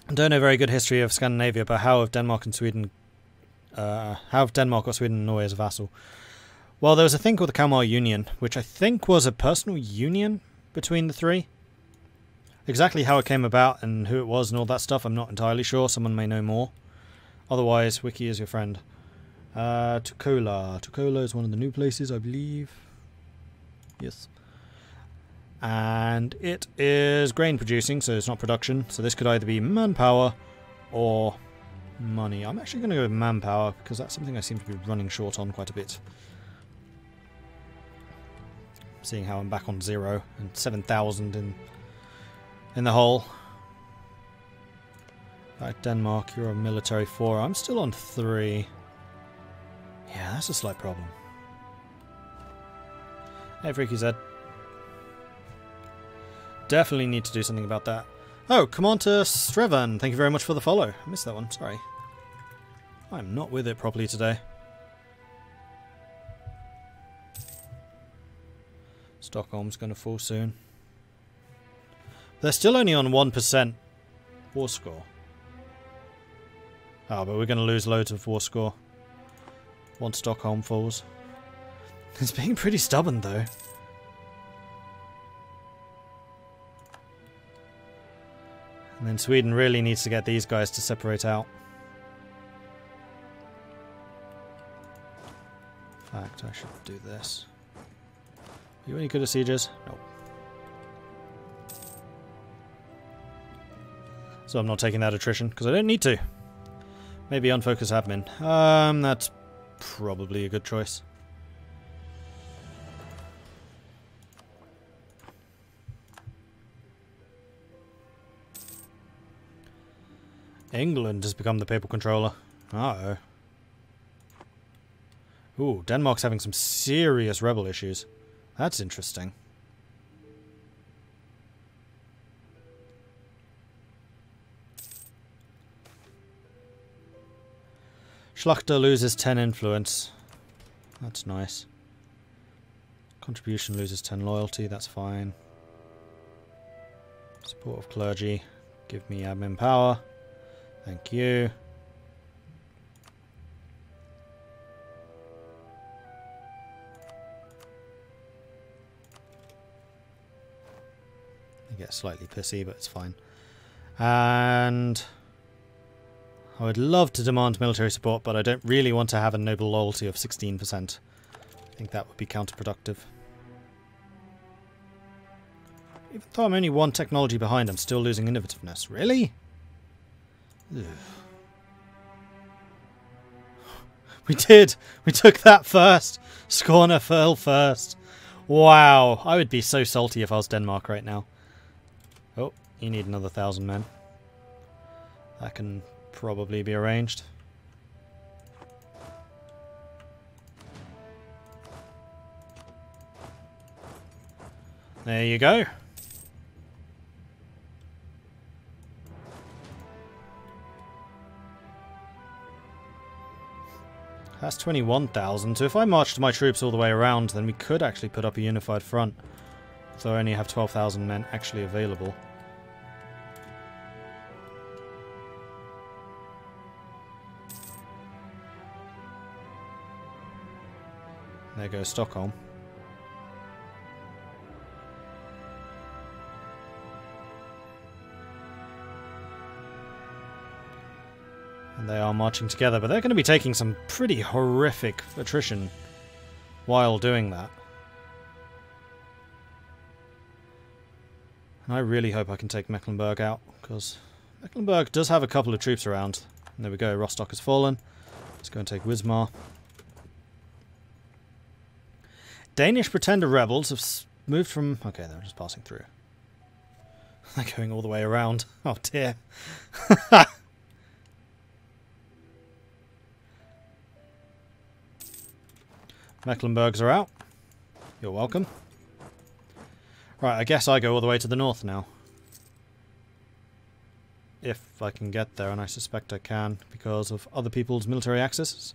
I don't know a very good history of Scandinavia, but how have Denmark and Sweden... how have Denmark or Sweden and Norway as a vassal? Well, there was a thing called the Kalmar Union, which I think was a personal union between the three. Exactly how it came about and who it was and all that stuff, I'm not entirely sure. Someone may know more. Otherwise, Wiki is your friend. Tukola. Tukola is one of the new places, I believe. Yes. And it is grain producing, so it's not production. So this could either be manpower or money. I'm actually going to go with manpower, because that's something I seem to be running short on quite a bit. Seeing how I'm back on 0 and 7,000 in the hole. Back Denmark, you're on military 4. I'm still on 3. Yeah, that's a slight problem. Hey, Freaky Z. Definitely need to do something about that. Oh, come on to Strevan. Thank you very much for the follow. I missed that one, sorry. I'm not with it properly today. Stockholm's going to fall soon. They're still only on 1% war score. Oh, but we're going to lose loads of war score once Stockholm falls. It's being pretty stubborn, though. And then Sweden really needs to get these guys to separate out. In fact, I should do this. Are you any good at sieges? No. So I'm not taking that attrition, because I don't need to. Maybe unfocus admin. That's probably a good choice. England has become the papal controller. Uh-oh. Ooh, Denmark's having some serious rebel issues. That's interesting. Schlachter loses 10 influence. That's nice. Contribution loses 10 loyalty, that's fine. Support of clergy. Give me admin power. Thank you. I get slightly pissy, but it's fine. And I would love to demand military support, but I don't really want to have a noble loyalty of 16%. I think that would be counterproductive. Even though I'm only one technology behind, I'm still losing innovativeness. Really? Ugh. We did! We took that first! Scorner fell first. Wow! I would be so salty if I was Denmark right now. Oh, you need another 1,000 men. That can probably be arranged. There you go. That's 21,000, so if I marched my troops all the way around, then we could actually put up a unified front. So I only have 12,000 men actually available. There goes Stockholm. And they are marching together, but they're going to be taking some pretty horrific attrition while doing that. And I really hope I can take Mecklenburg out, because Mecklenburg does have a couple of troops around. And there we go, Rostock has fallen. Let's go and take Wismar. Danish pretender rebels have moved from... Okay, they're just passing through. They're going all the way around. Oh dear. Mecklenburgs are out. You're welcome. Right, I guess I go all the way to the north now. If I can get there, and I suspect I can, because of other people's military accesses.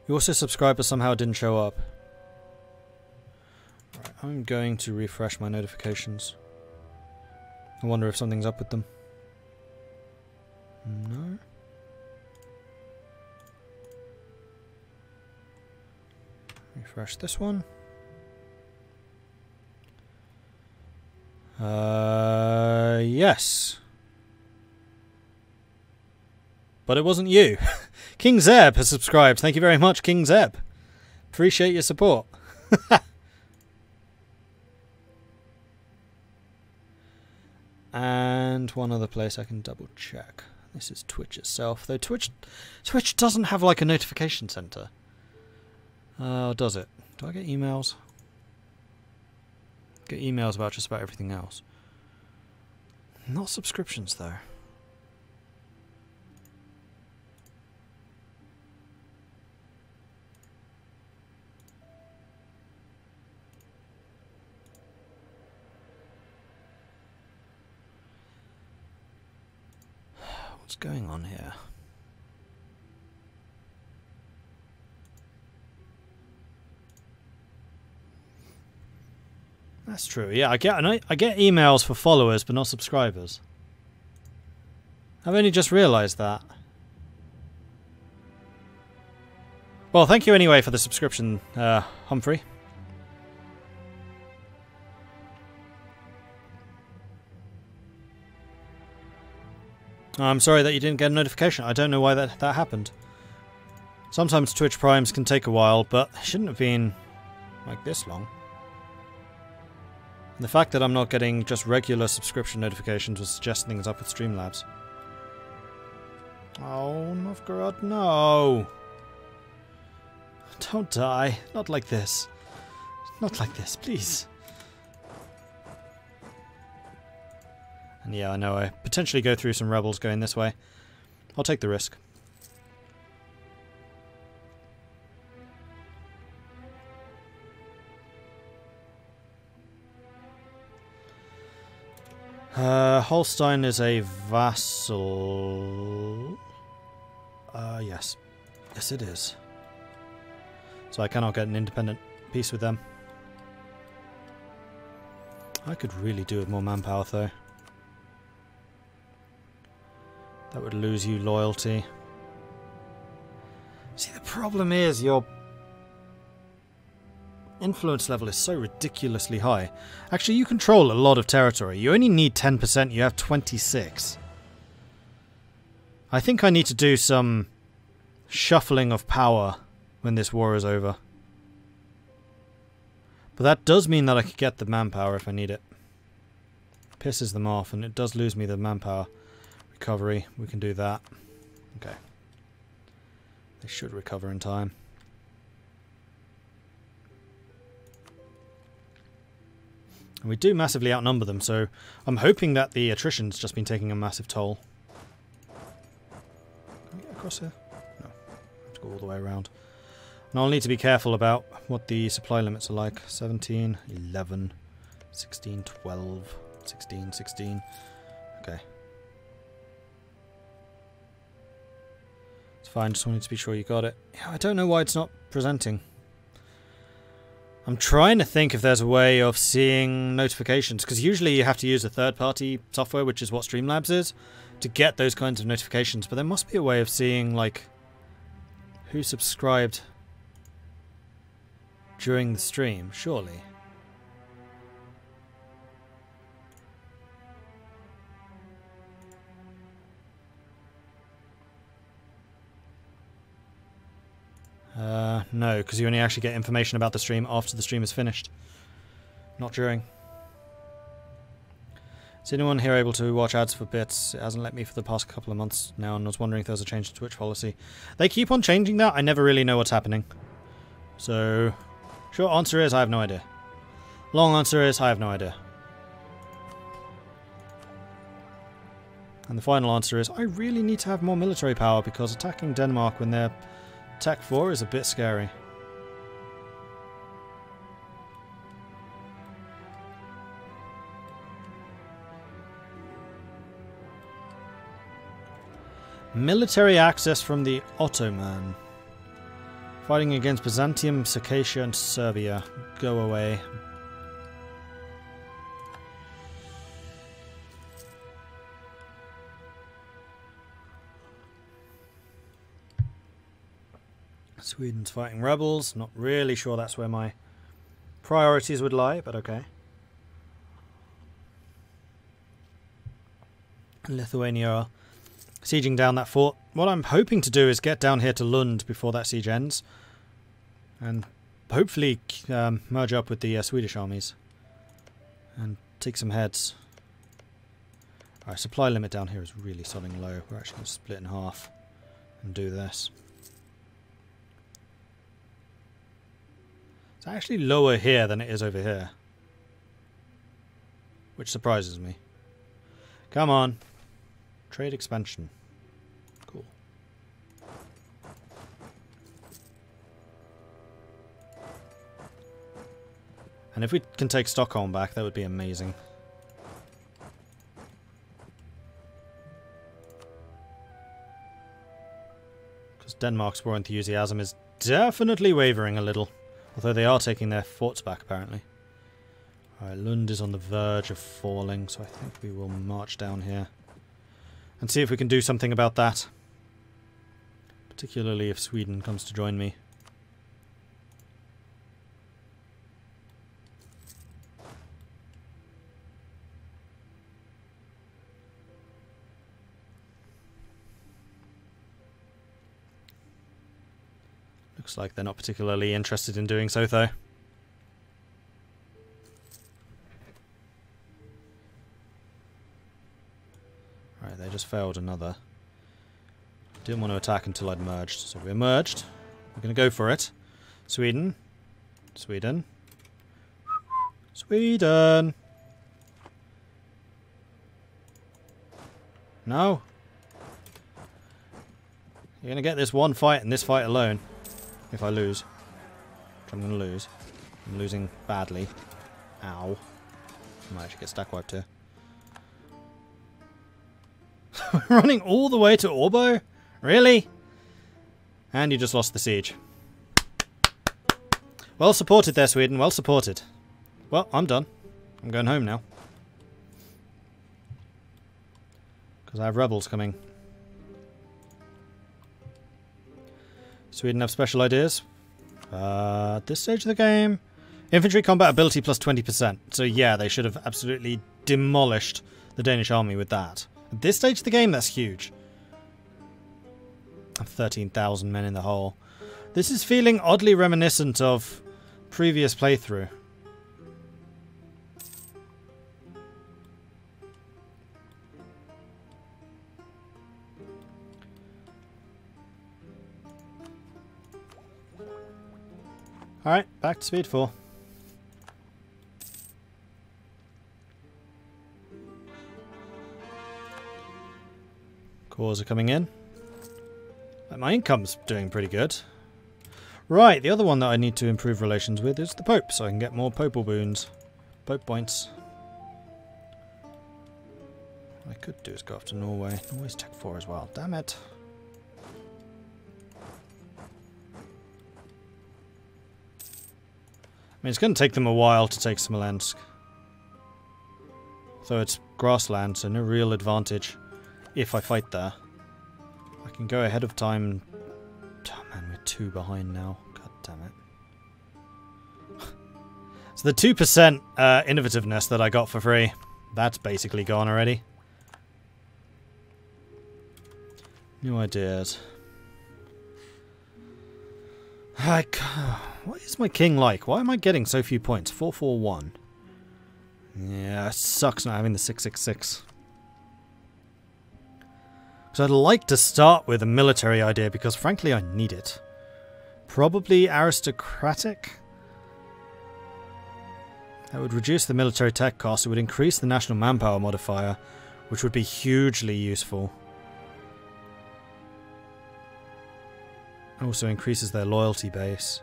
You also subscribed but somehow didn't show up. Right, I'm going to refresh my notifications. I wonder if something's up with them. No. Refresh this one. Yes. But it wasn't you. King Zeb has subscribed. Thank you very much, King Zeb. Appreciate your support. And one other place I can double check. This is Twitch itself. Though Twitch doesn't have like a notification center. Does it? Do I get emails? Get emails about just about everything else. Not subscriptions though. What's going on here? That's true. Yeah, I get emails for followers, but not subscribers. I've only just realised that. Well, thank you anyway for the subscription, Humphrey. I'm sorry that you didn't get a notification. I don't know why that happened. Sometimes Twitch Primes can take a while, but it shouldn't have been like this long. And the fact that I'm not getting just regular subscription notifications was suggesting things up with Streamlabs. Oh, Novgorod, no! Don't die. Not like this. Not like this, please. And yeah, I know I potentially go through some rebels going this way. I'll take the risk. Holstein is a vassal. Yes. Yes, it is. So I cannot get an independent peace with them. I could really do with more manpower, though. That would lose you loyalty. See, the problem is your influence level is so ridiculously high. Actually, you control a lot of territory. You only need 10%, you have 26. I think I need to do some shuffling of power when this war is over. But that does mean that I could get the manpower if I need it. Pisses them off, and it does lose me the manpower. Recovery, we can do that. Okay. They should recover in time. And we do massively outnumber them, so I'm hoping that the attrition's just been taking a massive toll. Can we get across here? No. I have to go all the way around. And I'll need to be careful about what the supply limits are like. 17, 11, 16, 12, 16, 16. Okay. It's fine, just wanted to be sure you got it. Yeah, I don't know why it's not presenting. I'm trying to think if there's a way of seeing notifications, because usually you have to use a third-party software, which is what Streamlabs is, to get those kinds of notifications. But there must be a way of seeing, like, who subscribed during the stream, surely. No, because you only actually get information about the stream after the stream is finished. Not during. Is anyone here able to watch ads for bits? It hasn't let me for the past couple of months now, and I was wondering if there's a change to Twitch policy. They keep on changing that. I never really know what's happening. So, short answer is I have no idea. Long answer is I have no idea. And the final answer is I really need to have more military power, because attacking Denmark when they're Tech 4 is a bit scary. Military access from the Ottoman. Fighting against Byzantium, Circassia and Serbia. Go away. Sweden's fighting rebels. Not really sure that's where my priorities would lie, but okay. Lithuania are sieging down that fort. What I'm hoping to do is get down here to Lund before that siege ends. And hopefully merge up with the Swedish armies. And take some heads. Alright, supply limit down here is really sodding low. We're actually going to split in half and do this. It's actually lower here than it is over here. Which surprises me. Come on. Trade expansion. Cool. And if we can take Stockholm back, that would be amazing. Because Denmark's war enthusiasm is definitely wavering a little. Although they are taking their forts back, apparently. Alright, Lund is on the verge of falling, so I think we will march down here. And see if we can do something about that. Particularly if Sweden comes to join me. Looks like they're not particularly interested in doing so, though. Right, they just failed another. Didn't want to attack until I'd merged, so we merged. We're going to go for it. Sweden. Sweden. Sweden! No! You're going to get this one fight and this fight alone. If I lose. Which I'm going to lose. I'm losing badly. Ow. I might actually get stack wiped here. Running all the way to Orbo? Really? And you just lost the siege. Well supported there, Sweden. Well supported. Well, I'm done. I'm going home now. Because I have rebels coming. Sweden have special ideas. At this stage of the game, infantry combat ability plus 20%. So yeah, they should have absolutely demolished the Danish army with that. At this stage of the game, that's huge. 13,000 men in the hole. This is feeling oddly reminiscent of previous playthrough. Alright, back to speed 4. Cores are coming in. My income's doing pretty good. Right, the other one that I need to improve relations with is the Pope, so I can get more Popal boons. Pope points. What I could do is go after Norway. Norway's Tech 4 as well. Damn it. I mean, it's going to take them a while to take Smolensk. Though it's grassland, so no real advantage if I fight there. I can go ahead of time. Oh man, we're 2 behind now. God damn it. So the 2% innovativeness that I got for free, that's basically gone already. New ideas. What is my king like? Why am I getting so few points? 441. Yeah, it sucks not having the 666. So I'd like to start with a military idea because frankly I need it. Probably aristocratic? That would reduce the military tech cost. It would increase the national manpower modifier, which would be hugely useful. Also increases their loyalty base.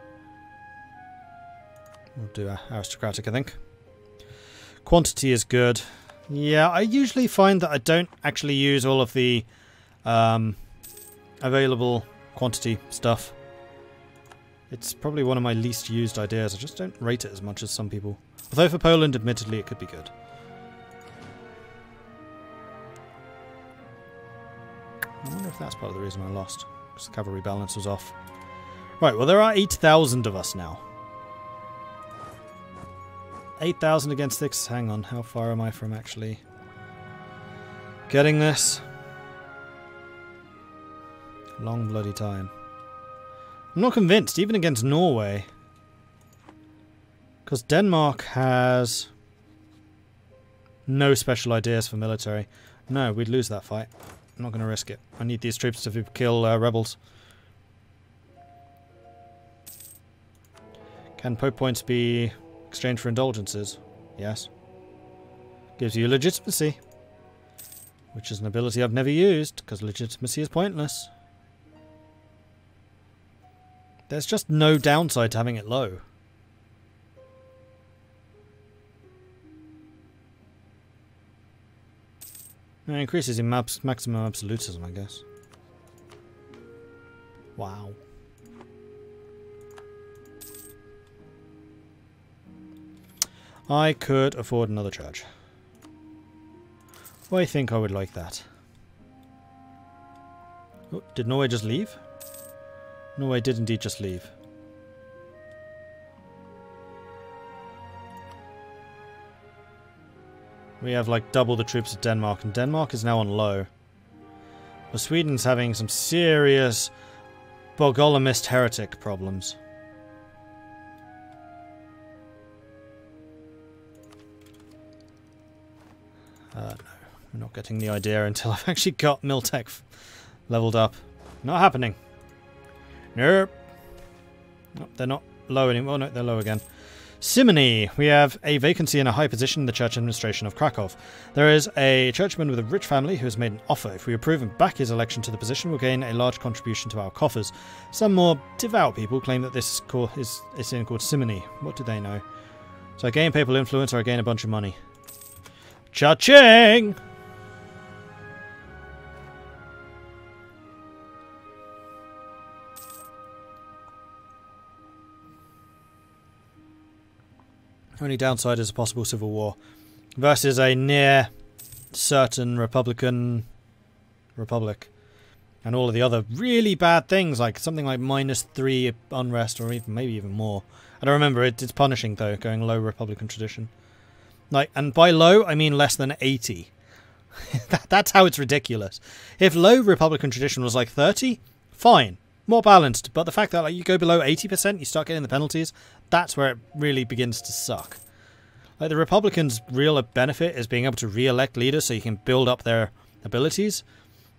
We'll do aristocratic, I think. Quantity is good. Yeah, I usually find that I don't actually use all of the available quantity stuff. It's probably one of my least used ideas. I just don't rate it as much as some people. Although for Poland, admittedly, it could be good. I wonder if that's part of the reason I lost. Because the cavalry balance was off. Right, well there are 8,000 of us now. 8,000 against 6. Hang on, how far am I from actually getting this? Long bloody time. I'm not convinced, even against Norway. Because Denmark has no special ideas for military. No, we'd lose that fight. I'm not going to risk it. I need these troops to kill rebels. Can Pope points be exchanged for indulgences? Yes. Gives you legitimacy. Which is an ability I've never used, because legitimacy is pointless. There's just no downside to having it low. It increases in maximum absolutism, I guess. Wow. I could afford another church. Well, I think I would like that. Oh, did Norway just leave? Norway did indeed just leave. We have like double the troops of Denmark, and Denmark is now on low. But Sweden's having some serious Bogolemist heretic problems. No, we're not getting the idea until I've actually got Miltech leveled up. Not happening. Nope. Nope, they're not low anymore. No, they're low again. Simony. We have a vacancy in a high position in the church administration of Krakow. There is a churchman with a rich family who has made an offer. If we approve and back his election to the position, we'll gain a large contribution to our coffers. Some more devout people claim that this is in called Simony. What do they know? So I gain papal influence or I gain a bunch of money. Cha-ching! Only downside is a possible civil war versus a near certain Republican republic and all of the other really bad things, like something like -3 unrest or even maybe even more. I don't remember. It's punishing though, going low Republican tradition. Like, and by low I mean less than 80. That's how it's ridiculous. If low Republican tradition was like 30, fine. More balanced, but the fact that like you go below 80%, you start getting the penalties, that's where it really begins to suck. Like the Republicans' real benefit is being able to re-elect leaders so you can build up their abilities.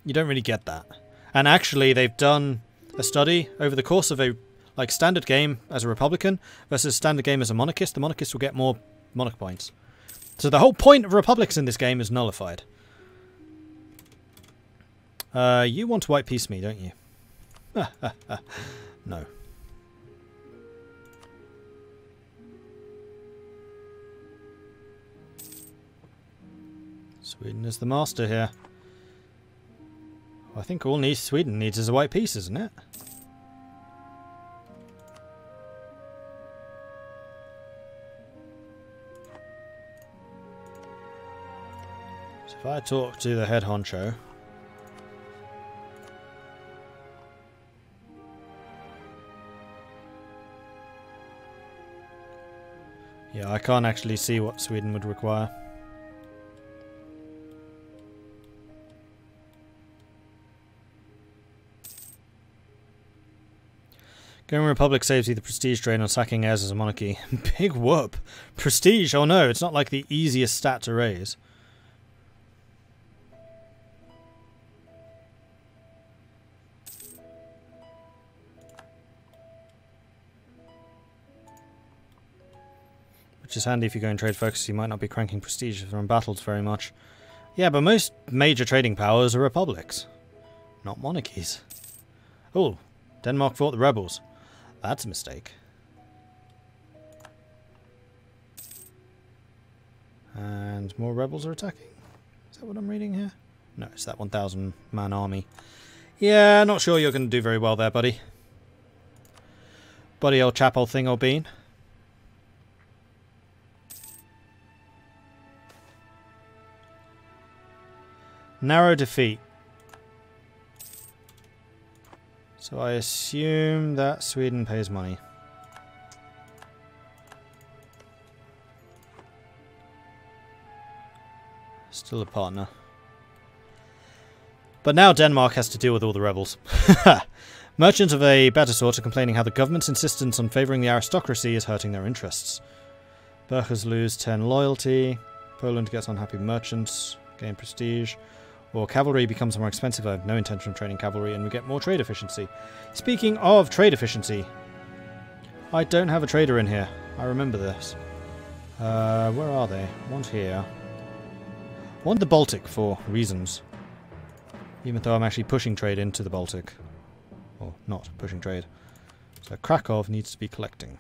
You don't really get that. And actually they've done a study over the course of a like standard game as a Republican versus standard game as a monarchist. The monarchists will get more monarch points. So the whole point of republics in this game is nullified. You want to white peace me, don't you? No. Sweden is the master here. Well, I think all Sweden needs is a white peace, isn't it? So if I talk to the head honcho... Yeah, I can't actually see what Sweden would require. Going Republic saves you the prestige drain on sacking heirs as a monarchy. Big whoop. Prestige, oh no, it's not like the easiest stat to raise. Which is handy if you go in trade focus, you might not be cranking prestige from battles very much. Yeah, but most major trading powers are republics, not monarchies. Oh, Denmark fought the rebels. That's a mistake. And more rebels are attacking? Is that what I'm reading here? No, it's that 1,000 man army. Yeah, not sure you're going to do very well there, buddy. Bloody old chapel thing or bean. Narrow defeat. So I assume that Sweden pays money. Still a partner. But now Denmark has to deal with all the rebels. Merchants of a better sort are complaining how the government's insistence on favouring the aristocracy is hurting their interests. Burghers lose 10 loyalty. Poland gets unhappy merchants. Gain prestige. Or cavalry becomes more expensive. I have no intention of training cavalry, and we get more trade efficiency. Speaking of trade efficiency, I don't have a trader in here. I remember this. Where are they? One here. One the Baltic for reasons. Even though I'm actually pushing trade into the Baltic. Or not pushing trade. So Krakow needs to be collecting.